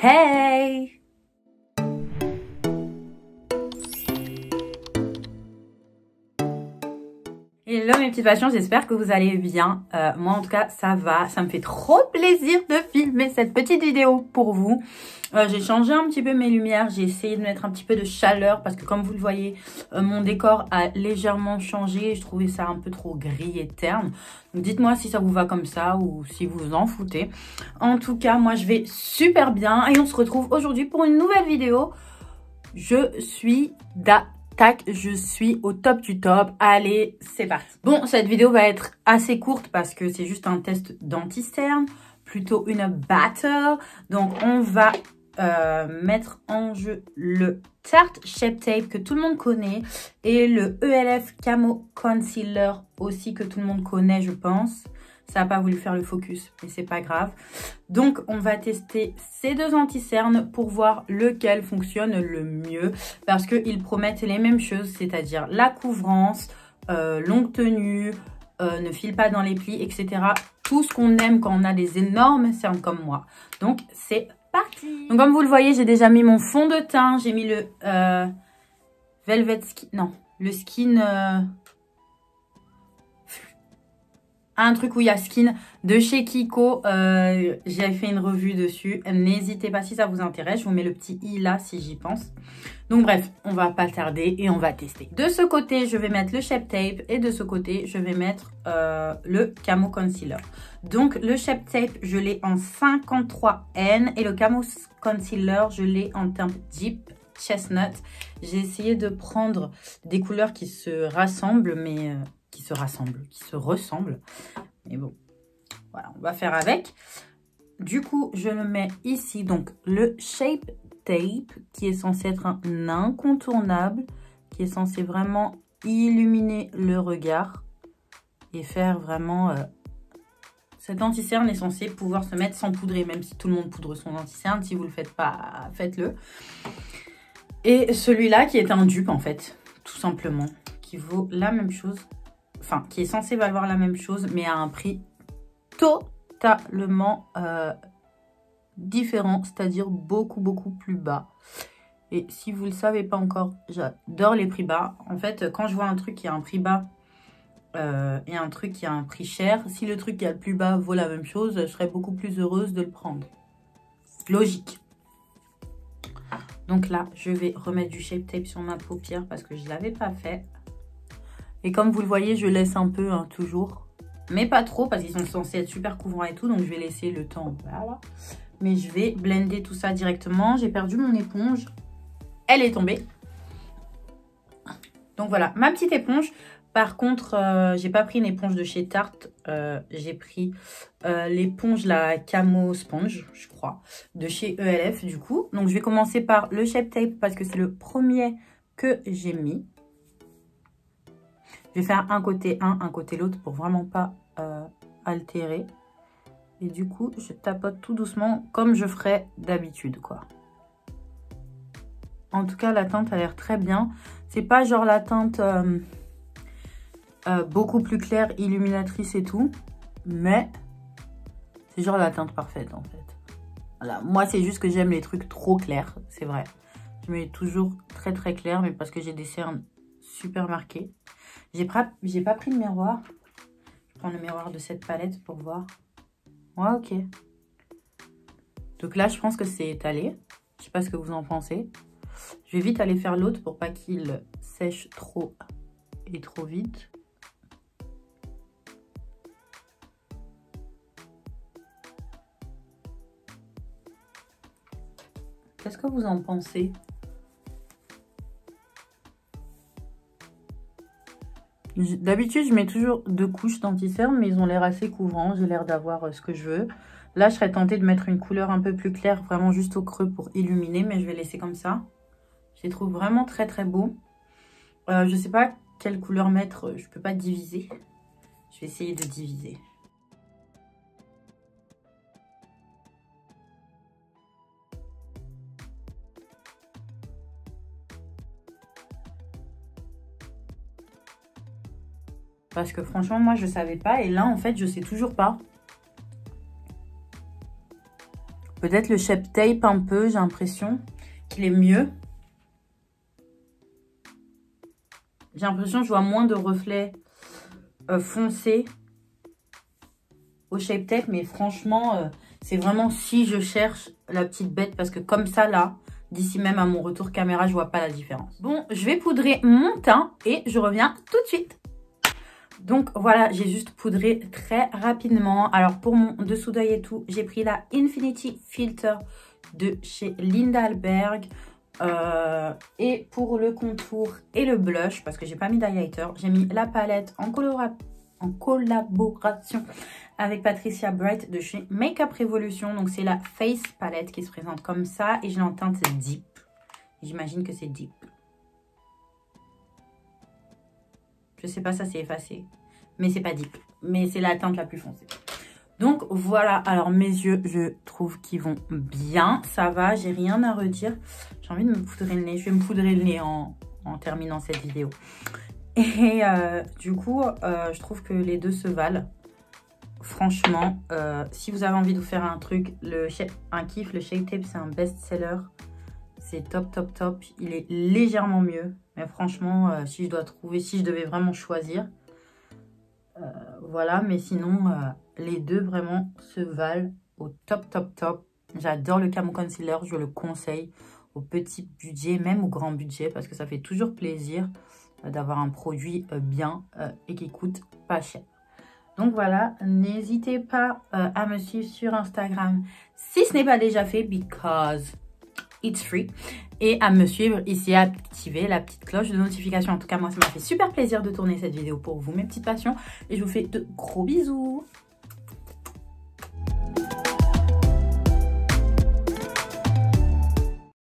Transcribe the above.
Hey! Hello mes petites passions, j'espère que vous allez bien. Moi en tout cas ça va, ça me fait trop plaisir de filmer cette petite vidéo pour vous. J'ai changé un petit peu mes lumières, j'ai essayé de mettre un petit peu de chaleur parce que comme vous le voyez, mon décor a légèrement changé. Je trouvais ça un peu trop gris et terne. Donc dites-moi si ça vous va comme ça ou si vous vous en foutez. En tout cas, moi je vais super bien et on se retrouve aujourd'hui pour une nouvelle vidéo. Je suis tac, je suis au top du top. Allez, c'est parti. Bon, cette vidéo va être assez courte parce que c'est juste un test d'anti-cerne, plutôt une battle. Donc, on va mettre en jeu le Tarte Shape Tape que tout le monde connaît et le ELF Camo Concealer aussi que tout le monde connaît, je pense. Ça n'a pas voulu faire le focus, mais c'est pas grave. Donc, on va tester ces deux anti-cernes pour voir lequel fonctionne le mieux. Parce qu'ils promettent les mêmes choses, c'est-à-dire la couvrance, longue tenue, ne file pas dans les plis, etc. Tout ce qu'on aime quand on a des énormes cernes comme moi. Donc, c'est parti. Donc, comme vous le voyez, j'ai déjà mis mon fond de teint. J'ai mis le Velvet Skin... Non, le Skin... un truc où il y a Skin de chez Kiko. J'ai fait une revue dessus. N'hésitez pas si ça vous intéresse. Je vous mets le petit i là si j'y pense. Donc bref, on va pas tarder et on va tester. De ce côté, je vais mettre le Shape Tape et de ce côté, je vais mettre le Camo Concealer. Donc le Shape Tape, je l'ai en 53N et le Camo Concealer, je l'ai en teinte Deep Chestnut. J'ai essayé de prendre des couleurs qui se rassemblent, mais... qui se ressemblent. Mais bon, voilà, on va faire avec. Du coup, je le mets ici. Donc, le Shape Tape, qui est censé être un incontournable, qui est censé vraiment illuminer le regard et faire vraiment... Cet anti-cerne est censé pouvoir se mettre sans poudrer, même si tout le monde poudre son anti-cerne. Si vous ne le faites pas, faites-le. Et celui-là, qui est un dupe, en fait, tout simplement, qui vaut la même chose. Enfin, qui est censé valoir la même chose, mais à un prix totalement différent, c'est-à-dire beaucoup plus bas. Et si vous ne le savez pas encore, j'adore les prix bas. En fait, quand je vois un truc qui a un prix bas et un truc qui a un prix cher, si le truc qui a le plus bas vaut la même chose, je serais beaucoup plus heureuse de le prendre. Logique. Donc là, je vais remettre du Shape Tape sur ma paupière parce que je ne l'avais pas fait. Et comme vous le voyez, je laisse un peu, hein, toujours. Mais pas trop, parce qu'ils sont censés être super couvrants et tout. Donc, je vais laisser le temps. Voilà. Mais je vais blender tout ça directement. J'ai perdu mon éponge. Elle est tombée. Donc, voilà, ma petite éponge. Par contre, j'ai pas pris une éponge de chez Tarte. J'ai pris l'éponge, la Camo Sponge, je crois, de chez ELF, du coup. Donc, je vais commencer par le Shape Tape, parce que c'est le premier que j'ai mis. Je vais faire un côté l'autre pour vraiment pas altérer. Et du coup, je tapote tout doucement comme je ferais d'habitude, quoi. En tout cas, la teinte a l'air très bien. C'est pas genre la teinte beaucoup plus claire, illuminatrice et tout. Mais c'est genre la teinte parfaite, en fait. Voilà. Moi, c'est juste que j'aime les trucs trop clairs, c'est vrai. Je mets toujours très clair, mais parce que j'ai des cernes super marquées. J'ai pas pris de miroir. Je prends le miroir de cette palette pour voir. Ouais, ok. Donc là, je pense que c'est étalé. Je sais pas ce que vous en pensez. Je vais vite aller faire l'autre pour pas qu'il sèche trop et trop vite. Qu'est-ce que vous en pensez ? D'habitude, je mets toujours 2 couches d'anti-cerne, mais ils ont l'air assez couvrants. J'ai l'air d'avoir ce que je veux. Là, je serais tentée de mettre une couleur un peu plus claire, vraiment juste au creux pour illuminer, mais je vais laisser comme ça. Je les trouve vraiment très beaux. Je sais pas quelle couleur mettre, je peux pas diviser. Je vais essayer de diviser. Parce que franchement, moi, je savais pas. Et là, en fait, je sais toujours pas. Peut-être le Shape Tape un peu, j'ai l'impression qu'il est mieux. J'ai l'impression que je vois moins de reflets foncés au Shape Tape. Mais franchement, c'est vraiment si je cherche la petite bête. Parce que comme ça, là, d'ici même à mon retour caméra, je vois pas la différence. Bon, je vais poudrer mon teint et je reviens tout de suite. Donc voilà, j'ai juste poudré très rapidement. Alors pour mon dessous d'œil et tout, j'ai pris la Infinity Filter de chez Lindalberg. Et pour le contour et le blush, parce que j'ai pas mis d'highlighter, j'ai mis la palette en collaboration avec Patricia Bright de chez Makeup Revolution. Donc c'est la Face Palette qui se présente comme ça et je l'ai en teinte Deep. J'imagine que c'est Deep. Je sais pas, ça s'est effacé, mais c'est pas Deep, mais c'est la teinte la plus foncée. Donc voilà, alors mes yeux, je trouve qu'ils vont bien, ça va, j'ai rien à redire. J'ai envie de me poudrer le nez, je vais me poudrer le nez en terminant cette vidéo. Et du coup, je trouve que les deux se valent. Franchement, si vous avez envie de vous faire un truc, un kiff, le Shape Tape, c'est un best-seller. C'est top, top, top. Il est légèrement mieux. Mais franchement, si je devais vraiment choisir, voilà. Mais sinon, les deux vraiment se valent au top, top, top. J'adore le Camo Concealer. Je le conseille au petit budget, même au grand budget, parce que ça fait toujours plaisir d'avoir un produit bien et qui coûte pas cher. Donc voilà, n'hésitez pas à me suivre sur Instagram si ce n'est pas déjà fait, because it's free. Et à me suivre ici, à activer la petite cloche de notification. En tout cas, moi, ça m'a fait super plaisir de tourner cette vidéo pour vous, mes petites passions. Et je vous fais de gros bisous.